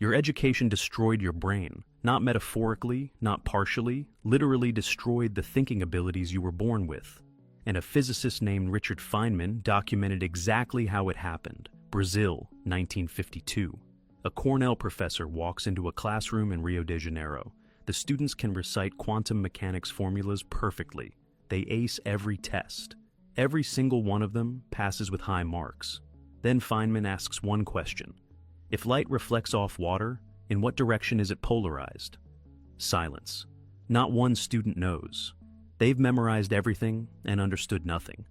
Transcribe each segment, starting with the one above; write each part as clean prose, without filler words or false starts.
Your education destroyed your brain, not metaphorically, not partially, literally destroyed the thinking abilities you were born with. And a physicist named Richard Feynman documented exactly how it happened. Brazil, 1952. A Cornell professor walks into a classroom in Rio de Janeiro. The students can recite quantum mechanics formulas perfectly. They ace every test. Every single one of them passes with high marks. Then Feynman asks one question. If light reflects off water, in what direction is it polarized? Silence. Not one student knows. They've memorized everything and understood nothing.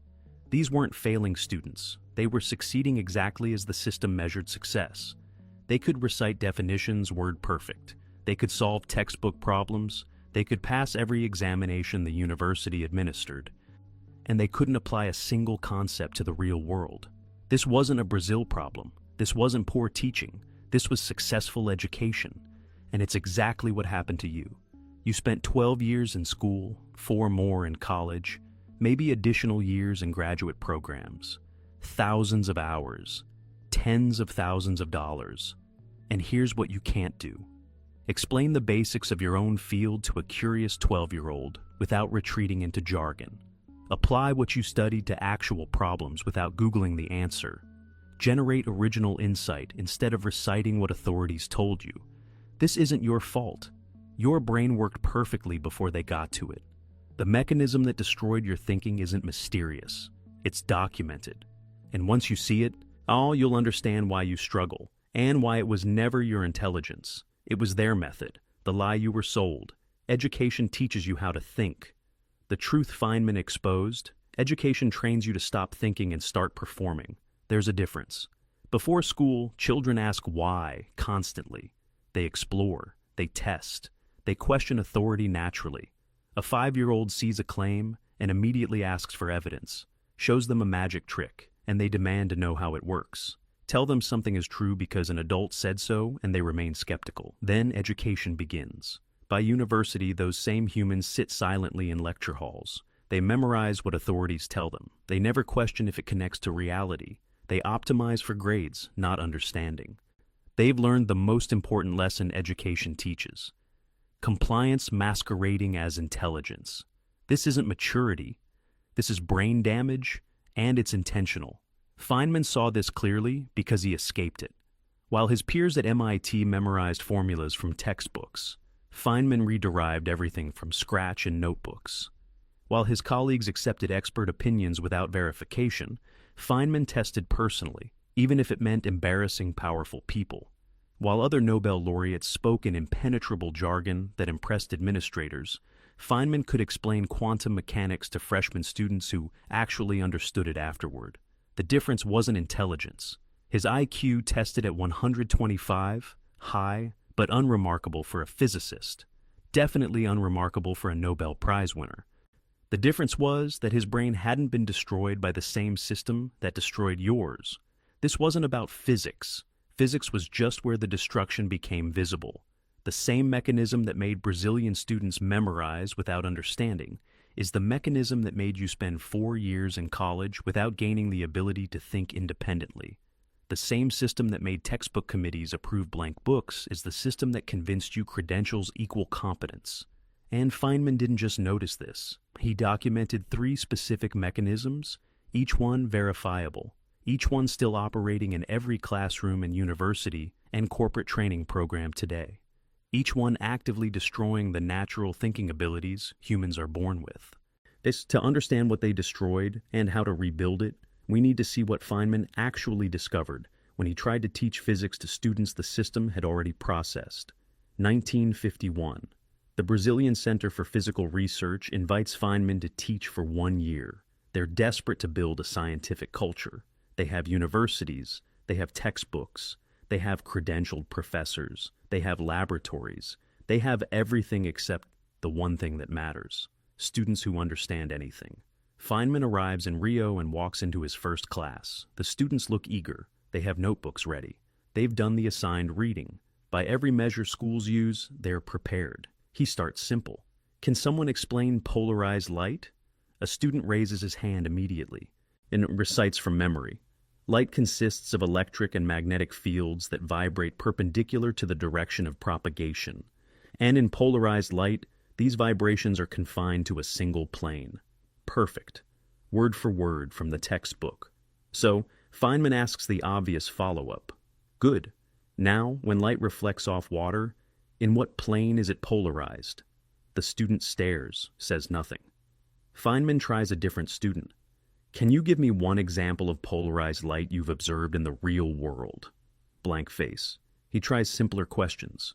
These weren't failing students. They were succeeding exactly as the system measured success. They could recite definitions word perfect. They could solve textbook problems. They could pass every examination the university administered. And they couldn't apply a single concept to the real world. This wasn't a Brazil problem. This wasn't poor teaching. This was successful education. And it's exactly what happened to you. You spent 12 years in school, 4 more in college, maybe additional years in graduate programs, thousands of hours, tens of thousands of dollars. And here's what you can't do. Explain the basics of your own field to a curious 12-year-old without retreating into jargon. Apply what you studied to actual problems without Googling the answer. Generate original insight instead of reciting what authorities told you. This isn't your fault. Your brain worked perfectly before they got to it. The mechanism that destroyed your thinking isn't mysterious. It's documented. And once you see it, you'll understand why you struggle, and why it was never your intelligence. It was their method, the lie you were sold. Education teaches you how to think. The truth Feynman exposed, education trains you to stop thinking and start performing. There's a difference. Before school, children ask why constantly. They explore, they test, they question authority naturally. A 5-year-old sees a claim and immediately asks for evidence, shows them a magic trick, and they demand to know how it works. Tell them something is true because an adult said so, and they remain skeptical. Then education begins. By university, those same humans sit silently in lecture halls. They memorize what authorities tell them. They never question if it connects to reality. They optimize for grades, not understanding. They've learned the most important lesson education teaches. Compliance masquerading as intelligence. This isn't maturity. This is brain damage, and it's intentional. Feynman saw this clearly because he escaped it. While his peers at MIT memorized formulas from textbooks, Feynman re-derived everything from scratch in notebooks. While his colleagues accepted expert opinions without verification, Feynman tested personally, even if it meant embarrassing powerful people. While other Nobel laureates spoke in impenetrable jargon that impressed administrators, Feynman could explain quantum mechanics to freshman students who actually understood it afterward. The difference wasn't intelligence. His IQ tested at 125, high, but unremarkable for a physicist, definitely unremarkable for a Nobel Prize winner. The difference was that his brain hadn't been destroyed by the same system that destroyed yours. This wasn't about physics. Physics was just where the destruction became visible. The same mechanism that made Brazilian students memorize without understanding is the mechanism that made you spend 4 years in college without gaining the ability to think independently. The same system that made textbook committees approve blank books is the system that convinced you credentials equal competence. And Feynman didn't just notice this. He documented 3 specific mechanisms, each one verifiable, each one still operating in every classroom and university and corporate training program today. Each one actively destroying the natural thinking abilities humans are born with. To understand what they destroyed and how to rebuild it, we need to see what Feynman actually discovered when he tried to teach physics to students the system had already processed. 1951. The Brazilian Center for Physical Research invites Feynman to teach for 1 year. They're desperate to build a scientific culture. They have universities, they have textbooks, they have credentialed professors, they have laboratories, they have everything except the one thing that matters: students who understand anything. Feynman arrives in Rio and walks into his first class. The students look eager. They have notebooks ready. They've done the assigned reading. By every measure schools use, they're prepared. He starts simple. Can someone explain polarized light? A student raises his hand immediately and recites from memory. Light consists of electric and magnetic fields that vibrate perpendicular to the direction of propagation. And in polarized light, these vibrations are confined to a single plane. Perfect. Word for word from the textbook. So, Feynman asks the obvious follow-up. Good. Now, when light reflects off water, in what plane is it polarized? The student stares, says nothing. Feynman tries a different student. Can you give me one example of polarized light you've observed in the real world? Blank face. He tries simpler questions.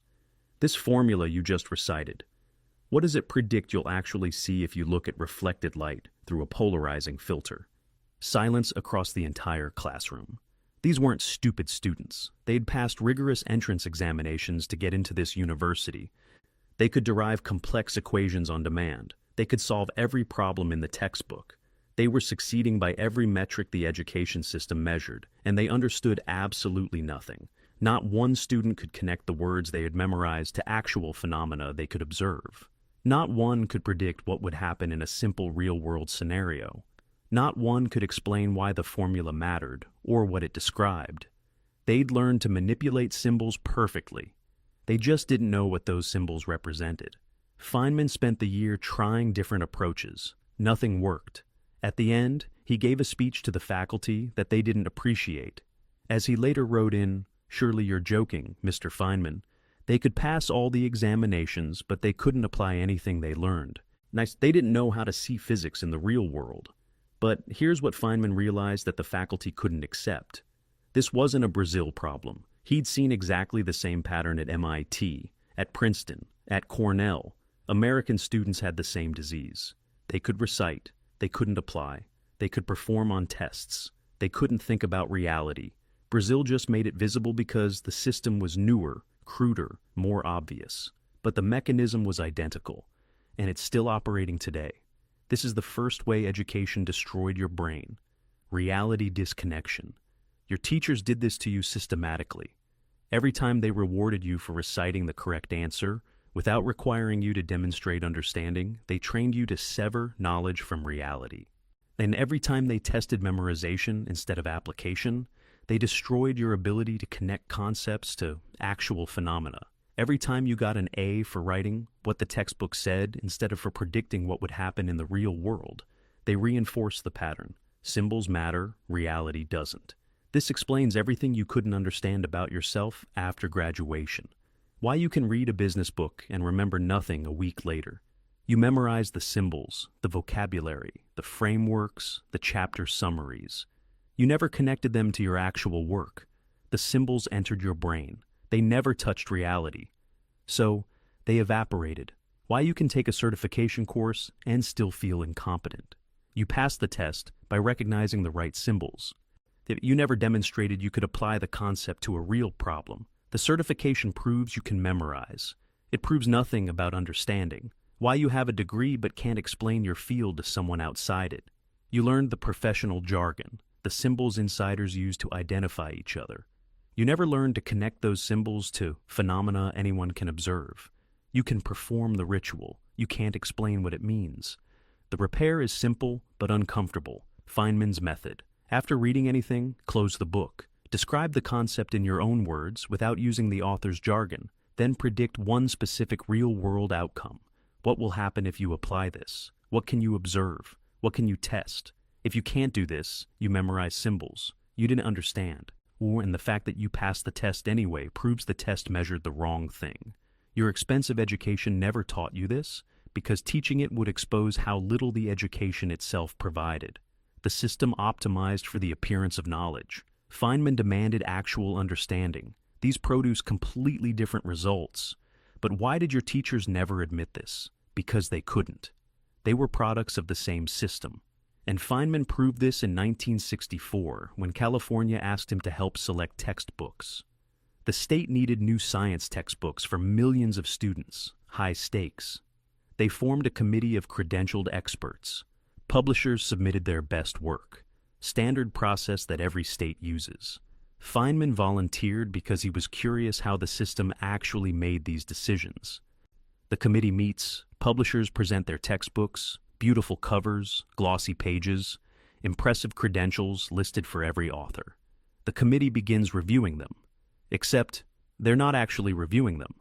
This formula you just recited, what does it predict you'll actually see if you look at reflected light through a polarizing filter? Silence across the entire classroom. These weren't stupid students. They'd passed rigorous entrance examinations to get into this university. They could derive complex equations on demand. They could solve every problem in the textbook. They were succeeding by every metric the education system measured, and they understood absolutely nothing. Not one student could connect the words they had memorized to actual phenomena they could observe. Not one could predict what would happen in a simple real-world scenario. Not one could explain why the formula mattered, or what it described. They'd learned to manipulate symbols perfectly. They just didn't know what those symbols represented. Feynman spent the year trying different approaches. Nothing worked. At the end, he gave a speech to the faculty that they didn't appreciate. As he later wrote in, "Surely you're joking, Mr. Feynman." They could pass all the examinations, but they couldn't apply anything they learned. They didn't know how to see physics in the real world. But here's what Feynman realized that the faculty couldn't accept. This wasn't a Brazil problem. He'd seen exactly the same pattern at MIT, at Princeton, at Cornell. American students had the same disease. They could recite. They couldn't apply. They could perform on tests. They couldn't think about reality. Brazil just made it visible because the system was newer, cruder, more obvious. But the mechanism was identical, and it's still operating today. This is the first way education destroyed your brain. Reality disconnection. Your teachers did this to you systematically. Every time they rewarded you for reciting the correct answer, without requiring you to demonstrate understanding, they trained you to sever knowledge from reality. And every time they tested memorization instead of application, they destroyed your ability to connect concepts to actual phenomena. Every time you got an A for writing what the textbook said instead of for predicting what would happen in the real world, they reinforced the pattern. Symbols matter, reality doesn't. This explains everything you couldn't understand about yourself after graduation. Why you can read a business book and remember nothing a week later. You memorize the symbols, the vocabulary, the frameworks, the chapter summaries. You never connected them to your actual work. The symbols entered your brain. They never touched reality. So, they evaporated. Why you can take a certification course and still feel incompetent. You passed the test by recognizing the right symbols. You never demonstrated you could apply the concept to a real problem. The certification proves you can memorize. It proves nothing about understanding. Why you have a degree but can't explain your field to someone outside it. You learned the professional jargon, the symbols insiders use to identify each other. You never learned to connect those symbols to phenomena anyone can observe. You can perform the ritual. You can't explain what it means. The repair is simple but uncomfortable. Feynman's method. After reading anything, close the book. Describe the concept in your own words without using the author's jargon. Then predict one specific real-world outcome. What will happen if you apply this? What can you observe? What can you test? If you can't do this, you memorize symbols. You didn't understand. And the fact that you passed the test anyway proves the test measured the wrong thing. Your expensive education never taught you this, because teaching it would expose how little the education itself provided. The system optimized for the appearance of knowledge. Feynman demanded actual understanding. These produce completely different results. But why did your teachers never admit this? Because they couldn't. They were products of the same system. And Feynman proved this in 1964 when California asked him to help select textbooks. The state needed new science textbooks for millions of students, high stakes. They formed a committee of credentialed experts. Publishers submitted their best work, standard process that every state uses. Feynman volunteered because he was curious how the system actually made these decisions. The committee meets, publishers present their textbooks, beautiful covers, glossy pages, impressive credentials listed for every author. The committee begins reviewing them. Except, they're not actually reviewing them.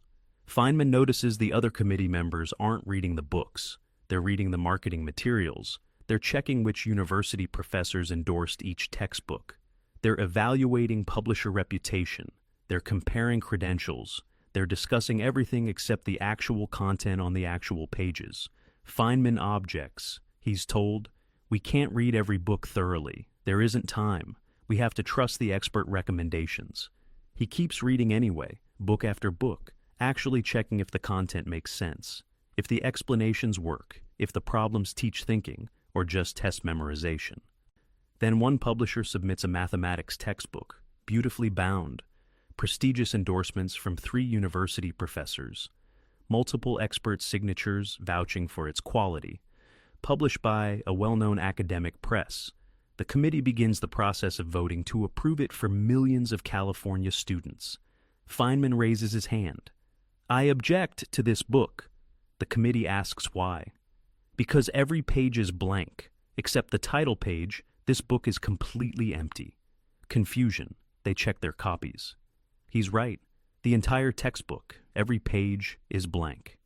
Feynman notices the other committee members aren't reading the books. They're reading the marketing materials. They're checking which university professors endorsed each textbook. They're evaluating publisher reputation. They're comparing credentials. They're discussing everything except the actual content on the actual pages. Feynman objects. He's told, "We can't read every book thoroughly. There isn't time. We have to trust the expert recommendations." He keeps reading anyway, book after book, actually checking if the content makes sense, if the explanations work, if the problems teach thinking, or just test memorization. Then one publisher submits a mathematics textbook, beautifully bound, prestigious endorsements from 3 university professors, multiple expert signatures vouching for its quality, published by a well-known academic press. The committee begins the process of voting to approve it for millions of California students. Feynman raises his hand. "I object to this book." The committee asks why. "Because every page is blank. Except the title page, this book is completely empty." Confusion. They check their copies. He's right. The entire textbook, every page, is blank.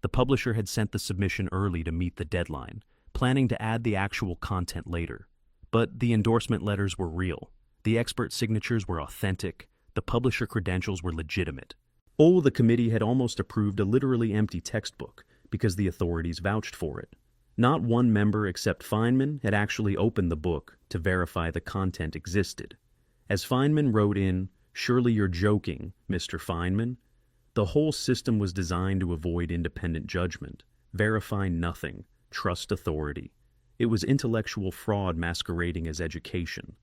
The publisher had sent the submission early to meet the deadline, planning to add the actual content later. But the endorsement letters were real. The expert signatures were authentic. The publisher credentials were legitimate. The committee had almost approved a literally empty textbook because the authorities vouched for it. Not one member except Feynman had actually opened the book to verify the content existed. As Feynman wrote in, "Surely you're joking, Mr. Feynman," the whole system was designed to avoid independent judgment, verify nothing, trust authority. It was intellectual fraud masquerading as education.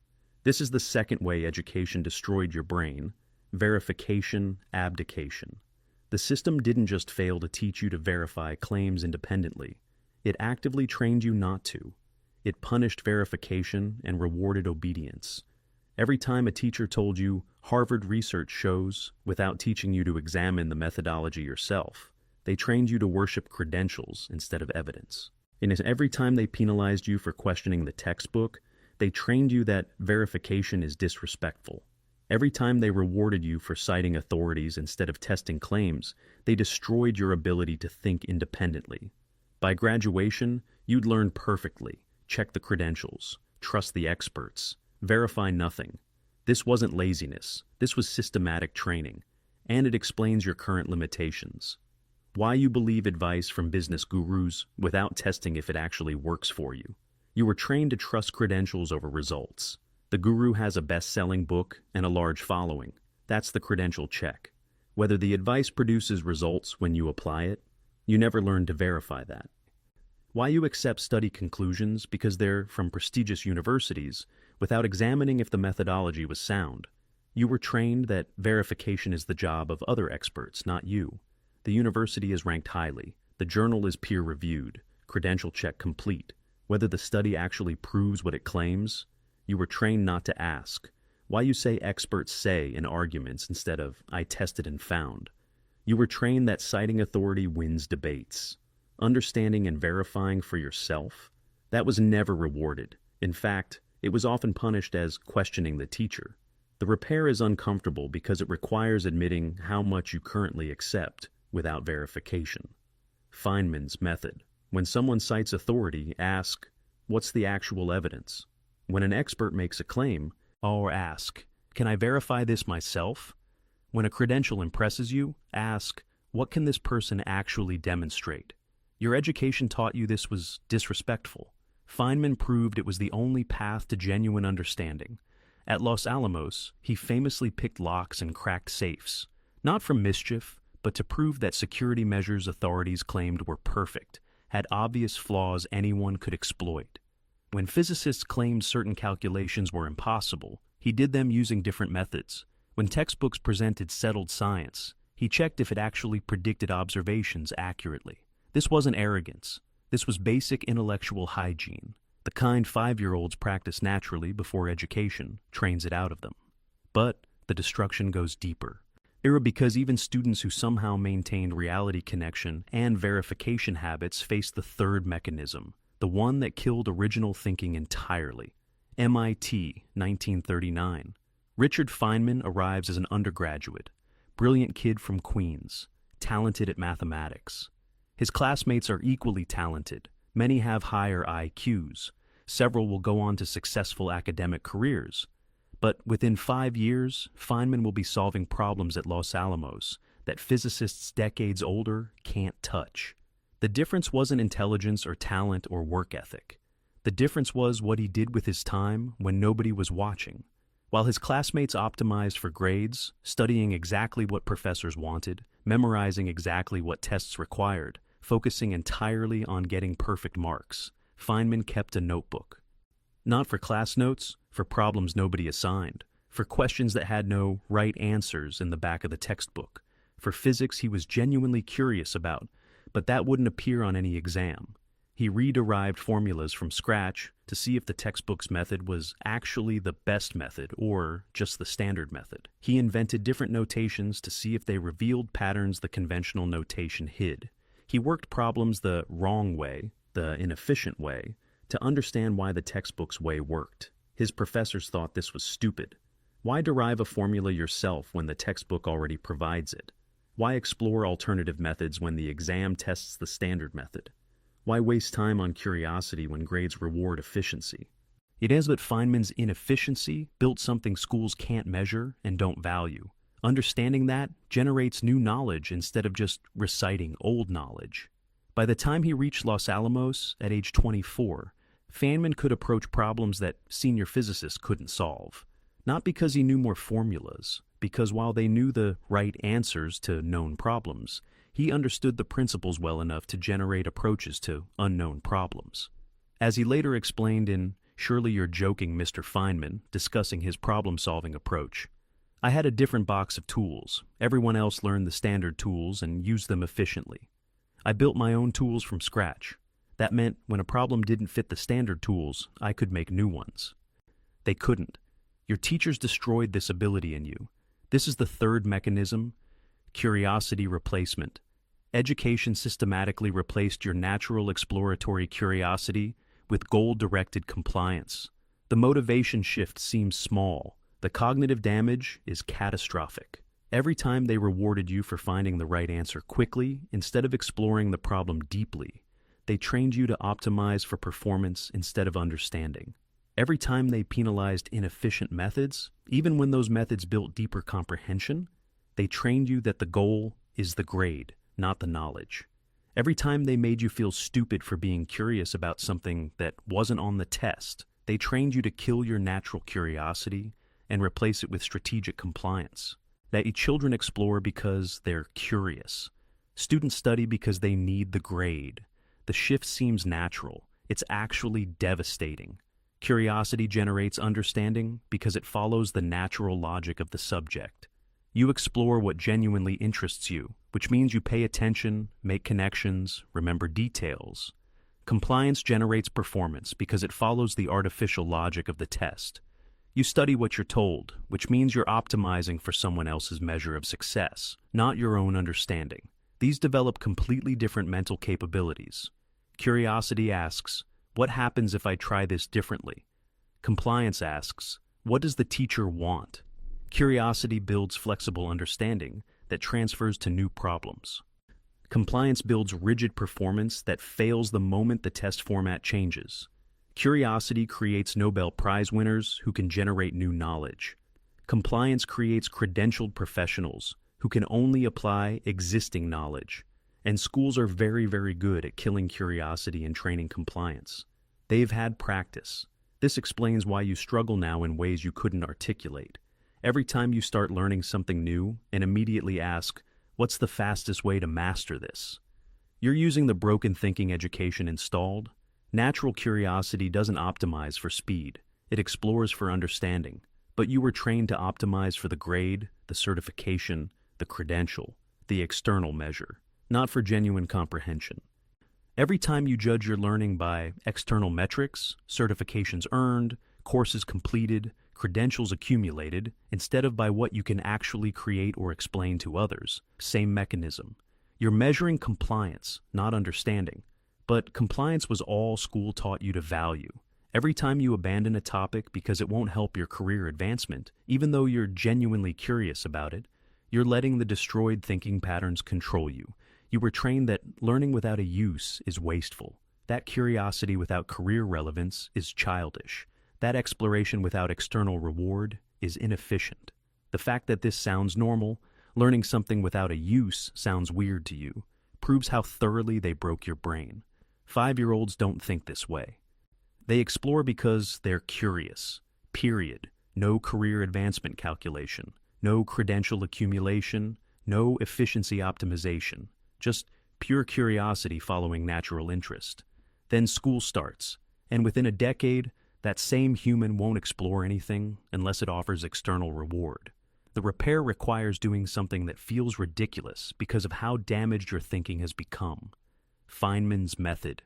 This is the second way education destroyed your brain: verification, abdication. The system didn't just fail to teach you to verify claims independently. It actively trained you not to. It punished verification and rewarded obedience. Every time a teacher told you, "Harvard research shows," without teaching you to examine the methodology yourself, they trained you to worship credentials instead of evidence. And every time they penalized you for questioning the textbook, they trained you that verification is disrespectful. Every time they rewarded you for citing authorities instead of testing claims, they destroyed your ability to think independently. By graduation, you'd learn perfectly, check the credentials, trust the experts, verify nothing. This wasn't laziness. This was systematic training, and it explains your current limitations. Why you believe advice from business gurus without testing if it actually works for you. You were trained to trust credentials over results. The guru has a best-selling book and a large following. That's the credential check. Whether the advice produces results when you apply it, you never learned to verify that. Why you accept study conclusions because they're from prestigious universities without examining if the methodology was sound. You were trained that verification is the job of other experts, not you. The university is ranked highly. The journal is peer-reviewed. Credential check complete. Whether the study actually proves what it claims, you were trained not to ask. Why you say experts say in arguments instead of "I tested and found." You were trained that citing authority wins debates. Understanding and verifying for yourself, that was never rewarded. In fact, it was often punished as questioning the teacher. The repair is uncomfortable because it requires admitting how much you currently accept without verification. Feynman's method. When someone cites authority, ask, "What's the actual evidence?" When an expert makes a claim, or ask, "Can I verify this myself?" When a credential impresses you, ask, "What can this person actually demonstrate?" Your education taught you this was disrespectful. Feynman proved it was the only path to genuine understanding. At Los Alamos, he famously picked locks and cracked safes, not for mischief, but to prove that security measures authorities claimed were perfect, had obvious flaws anyone could exploit. When physicists claimed certain calculations were impossible, he did them using different methods. When textbooks presented settled science, he checked if it actually predicted observations accurately. This wasn't arrogance. This was basic intellectual hygiene, the kind 5-year-olds practice naturally before education trains it out of them. But the destruction goes deeper. Because even students who somehow maintained reality connection and verification habits faced the third mechanism, the one that killed original thinking entirely. MIT, 1939. Richard Feynman arrives as an undergraduate, brilliant kid from Queens, talented at mathematics. His classmates are equally talented. Many have higher IQs. Several will go on to successful academic careers. But within 5 years, Feynman will be solving problems at Los Alamos that physicists decades older can't touch. The difference wasn't intelligence or talent or work ethic. The difference was what he did with his time when nobody was watching. While his classmates optimized for grades, studying exactly what professors wanted, memorizing exactly what tests required, focusing entirely on getting perfect marks, Feynman kept a notebook. Not for class notes, for problems nobody assigned, for questions that had no right answers in the back of the textbook, for physics he was genuinely curious about, but that wouldn't appear on any exam. He re-derived formulas from scratch to see if the textbook's method was actually the best method or just the standard method. He invented different notations to see if they revealed patterns the conventional notation hid. He worked problems the wrong way, the inefficient way, to understand why the textbook's way worked. His professors thought this was stupid. Why derive a formula yourself when the textbook already provides it? Why explore alternative methods when the exam tests the standard method? Why waste time on curiosity when grades reward efficiency? It is that Feynman's inefficiency built something schools can't measure and don't value. Understanding that generates new knowledge instead of just reciting old knowledge. By the time he reached Los Alamos at age 24, Feynman could approach problems that senior physicists couldn't solve. Not because he knew more formulas, because while they knew the right answers to known problems, he understood the principles well enough to generate approaches to unknown problems. As he later explained in Surely You're Joking, Mr. Feynman, discussing his problem-solving approach, I had a different box of tools. Everyone else learned the standard tools and used them efficiently. I built my own tools from scratch. That meant when a problem didn't fit the standard tools, I could make new ones. They couldn't. Your teachers destroyed this ability in you. This is the third mechanism, curiosity replacement. Education systematically replaced your natural exploratory curiosity with goal-directed compliance. The motivation shift seems small. The cognitive damage is catastrophic. Every time they rewarded you for finding the right answer quickly, instead of exploring the problem deeply, they trained you to optimize for performance instead of understanding. Every time they penalized inefficient methods, even when those methods built deeper comprehension, they trained you that the goal is the grade, not the knowledge. Every time they made you feel stupid for being curious about something that wasn't on the test, they trained you to kill your natural curiosity and replace it with strategic compliance. That children explore because they're curious. Students study because they need the grade. The shift seems natural. It's actually devastating. Curiosity generates understanding because it follows the natural logic of the subject. You explore what genuinely interests you, which means you pay attention, make connections, remember details. Compliance generates performance because it follows the artificial logic of the test. You study what you're told, which means you're optimizing for someone else's measure of success, not your own understanding. These develop completely different mental capabilities. Curiosity asks, what happens if I try this differently? Compliance asks, what does the teacher want? Curiosity builds flexible understanding that transfers to new problems. Compliance builds rigid performance that fails the moment the test format changes. Curiosity creates Nobel Prize winners who can generate new knowledge. Compliance creates credentialed professionals who can only apply existing knowledge. And schools are very, very good at killing curiosity and training compliance. They've had practice. This explains why you struggle now in ways you couldn't articulate. Every time you start learning something new and immediately ask, what's the fastest way to master this? You're using the broken thinking education installed. Natural curiosity doesn't optimize for speed. It explores for understanding. But you were trained to optimize for the grade, the certification, the credential, the external measure, not for genuine comprehension. Every time you judge your learning by external metrics, certifications earned, courses completed, credentials accumulated, instead of by what you can actually create or explain to others, same mechanism. You're measuring compliance, not understanding. But compliance was all school taught you to value. Every time you abandon a topic because it won't help your career advancement, even though you're genuinely curious about it, you're letting the destroyed thinking patterns control you. You were trained that learning without a use is wasteful. That curiosity without career relevance is childish. That exploration without external reward is inefficient. The fact that this sounds normal, learning something without a use sounds weird to you, proves how thoroughly they broke your brain. 5-year-olds don't think this way. They explore because they're curious. Period. No career advancement calculation. No credential accumulation. No efficiency optimization. Just pure curiosity following natural interest. Then school starts, and within a decade, that same human won't explore anything unless it offers external reward. The repair requires doing something that feels ridiculous because of how damaged your thinking has become. Feynman's method.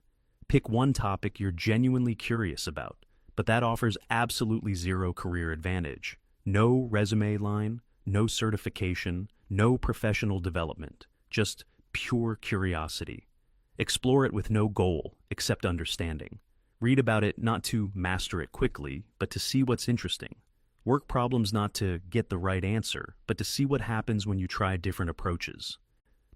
Pick one topic you're genuinely curious about, but that offers absolutely zero career advantage. No resume line, no certification, no professional development, just pure curiosity. Explore it with no goal except understanding. Read about it not to master it quickly, but to see what's interesting. Work problems not to get the right answer, but to see what happens when you try different approaches.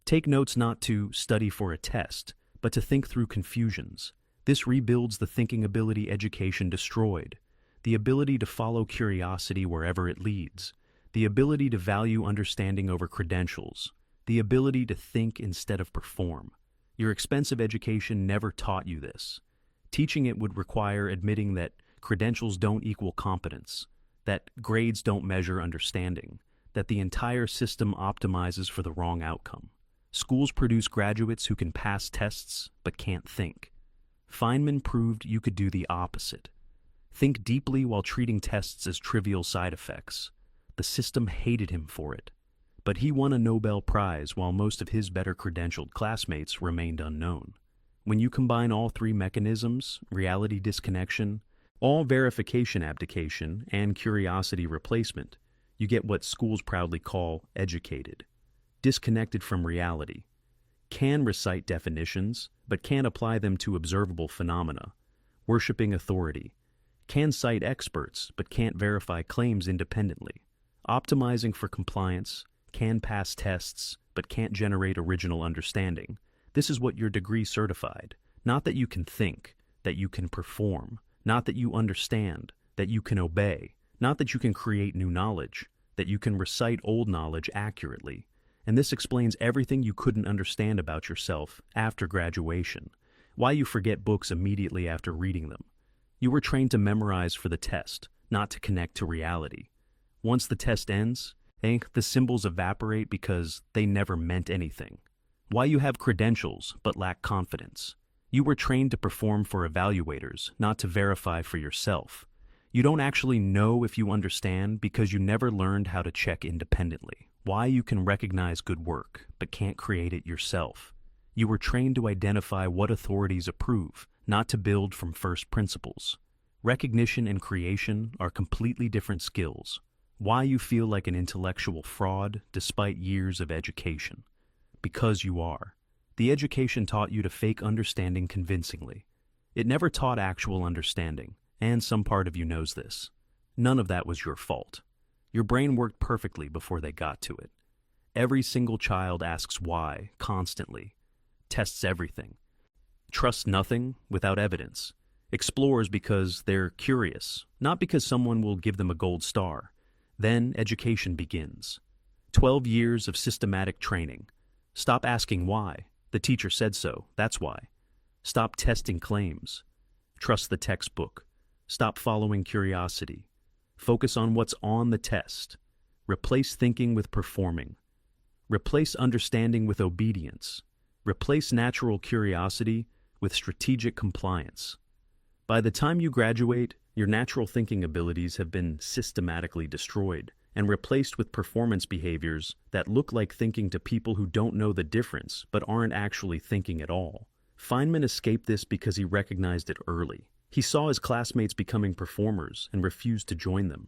Take notes not to study for a test, but to think through confusions. This rebuilds the thinking ability education destroyed. The ability to follow curiosity wherever it leads. The ability to value understanding over credentials. The ability to think instead of perform. Your expensive education never taught you this. Teaching it would require admitting that credentials don't equal competence, that grades don't measure understanding, that the entire system optimizes for the wrong outcome. Schools produce graduates who can pass tests but can't think. Feynman proved you could do the opposite. Think deeply while treating tests as trivial side effects. The system hated him for it. But he won a Nobel Prize while most of his better credentialed classmates remained unknown. When you combine all three mechanisms, reality disconnection, all verification abdication, and curiosity replacement, you get what schools proudly call educated. Disconnected from reality. Can recite definitions, but can't apply them to observable phenomena. Worshipping authority. Can cite experts, but can't verify claims independently. Optimizing for compliance. Can pass tests, but can't generate original understanding. This is what your degree certified. Not that you can think, that you can perform. Not that you understand, that you can obey. Not that you can create new knowledge, that you can recite old knowledge accurately. And this explains everything you couldn't understand about yourself after graduation. Why you forget books immediately after reading them. You were trained to memorize for the test, not to connect to reality. Once the test ends, the symbols evaporate because they never meant anything. Why you have credentials but lack confidence. You were trained to perform for evaluators, not to verify for yourself. You don't actually know if you understand because you never learned how to check independently. Why you can recognize good work but can't create it yourself. You were trained to identify what authorities approve, not to build from first principles. Recognition and creation are completely different skills. Why you feel like an intellectual fraud despite years of education. Because you are. The education taught you to fake understanding convincingly. It never taught actual understanding, and some part of you knows this. None of that was your fault. Your brain worked perfectly before they got to it. Every single child asks why, constantly. Tests everything. Trusts nothing without evidence. Explores because they're curious, not because someone will give them a gold star. Then education begins. 12 years of systematic training. Stop asking why. The teacher said so, that's why. Stop testing claims. Trust the textbook. Stop following curiosity. Focus on what's on the test. Replace thinking with performing. Replace understanding with obedience. Replace natural curiosity with strategic compliance. By the time you graduate, your natural thinking abilities have been systematically destroyed and replaced with performance behaviors that look like thinking to people who don't know the difference but aren't actually thinking at all. Feynman escaped this because he recognized it early. He saw his classmates becoming performers and refused to join them.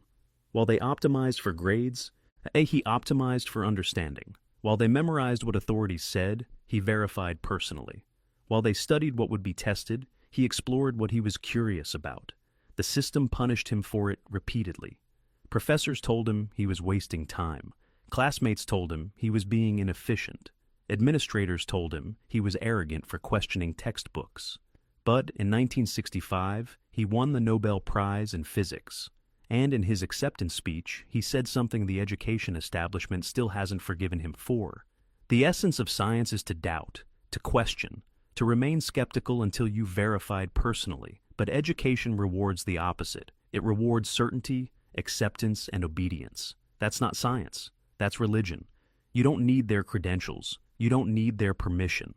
While they optimized for grades, he optimized for understanding. While they memorized what authorities said, he verified personally. While they studied what would be tested, he explored what he was curious about. The system punished him for it repeatedly. Professors told him he was wasting time. Classmates told him he was being inefficient. Administrators told him he was arrogant for questioning textbooks. But in 1965, he won the Nobel Prize in Physics. And in his acceptance speech, he said something the education establishment still hasn't forgiven him for. The essence of science is to doubt, to question, to remain skeptical until you've verified personally. But education rewards the opposite. It rewards certainty, acceptance, and obedience. That's not science. That's religion. You don't need their credentials. You don't need their permission.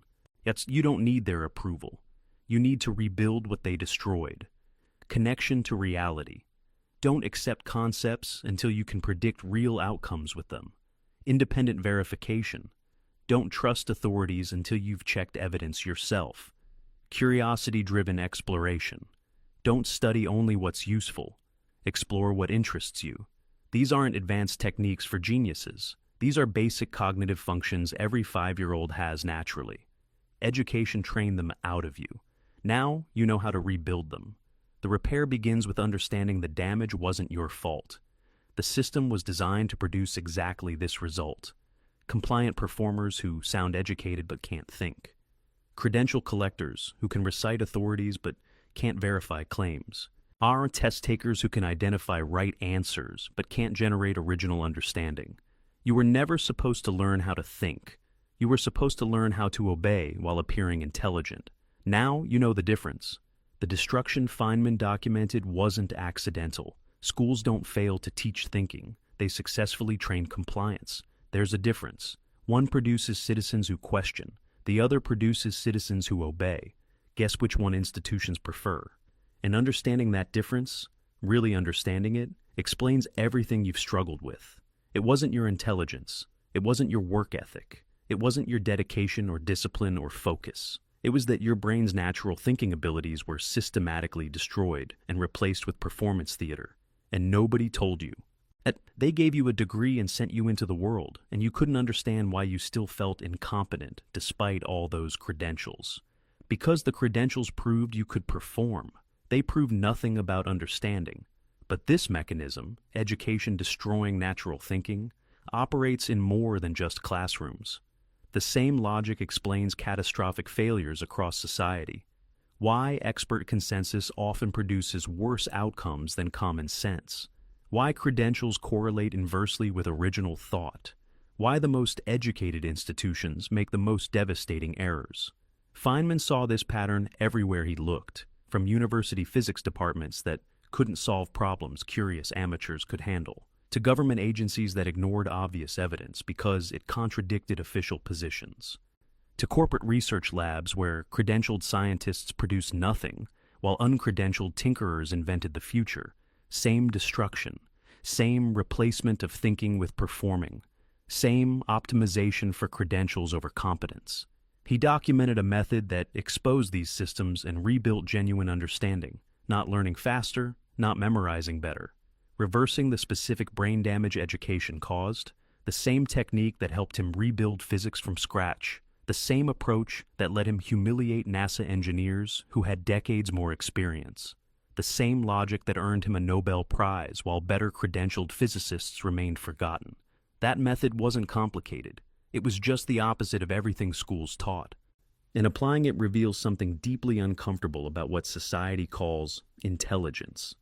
You don't need their approval. You need to rebuild what they destroyed. Connection to reality. Don't accept concepts until you can predict real outcomes with them. Independent verification. Don't trust authorities until you've checked evidence yourself. Curiosity-driven exploration. Don't study only what's useful. Explore what interests you. These aren't advanced techniques for geniuses. These are basic cognitive functions every 5-year-old has naturally. Education trained them out of you. Now you know how to rebuild them. The repair begins with understanding the damage wasn't your fault. The system was designed to produce exactly this result. Compliant performers who sound educated but can't think. Credential collectors who can recite authorities but can't verify claims. Are test takers who can identify right answers but can't generate original understanding. You were never supposed to learn how to think. You were supposed to learn how to obey while appearing intelligent. Now you know the difference. The destruction Feynman documented wasn't accidental. Schools don't fail to teach thinking. They successfully train compliance. There's a difference. One produces citizens who question. The other produces citizens who obey. Guess which one institutions prefer? And understanding that difference, really understanding it, explains everything you've struggled with. It wasn't your intelligence. It wasn't your work ethic. It wasn't your dedication or discipline or focus. It was that your brain's natural thinking abilities were systematically destroyed and replaced with performance theater. And nobody told you. They gave you a degree and sent you into the world, and you couldn't understand why you still felt incompetent despite all those credentials. Because the credentials proved you could perform. They proved nothing about understanding. But this mechanism, education destroying natural thinking, operates in more than just classrooms. The same logic explains catastrophic failures across society. Why expert consensus often produces worse outcomes than common sense. Why credentials correlate inversely with original thought. Why the most educated institutions make the most devastating errors. Feynman saw this pattern everywhere he looked, from university physics departments that couldn't solve problems curious amateurs could handle, to government agencies that ignored obvious evidence because it contradicted official positions, to corporate research labs where credentialed scientists produced nothing, while uncredentialed tinkerers invented the future. Same destruction, same replacement of thinking with performing, same optimization for credentials over competence. He documented a method that exposed these systems and rebuilt genuine understanding, not learning faster, not memorizing better. Reversing the specific brain damage education caused, the same technique that helped him rebuild physics from scratch, the same approach that let him humiliate NASA engineers who had decades more experience, the same logic that earned him a Nobel Prize while better credentialed physicists remained forgotten. That method wasn't complicated. It was just the opposite of everything schools taught. And applying it reveals something deeply uncomfortable about what society calls intelligence.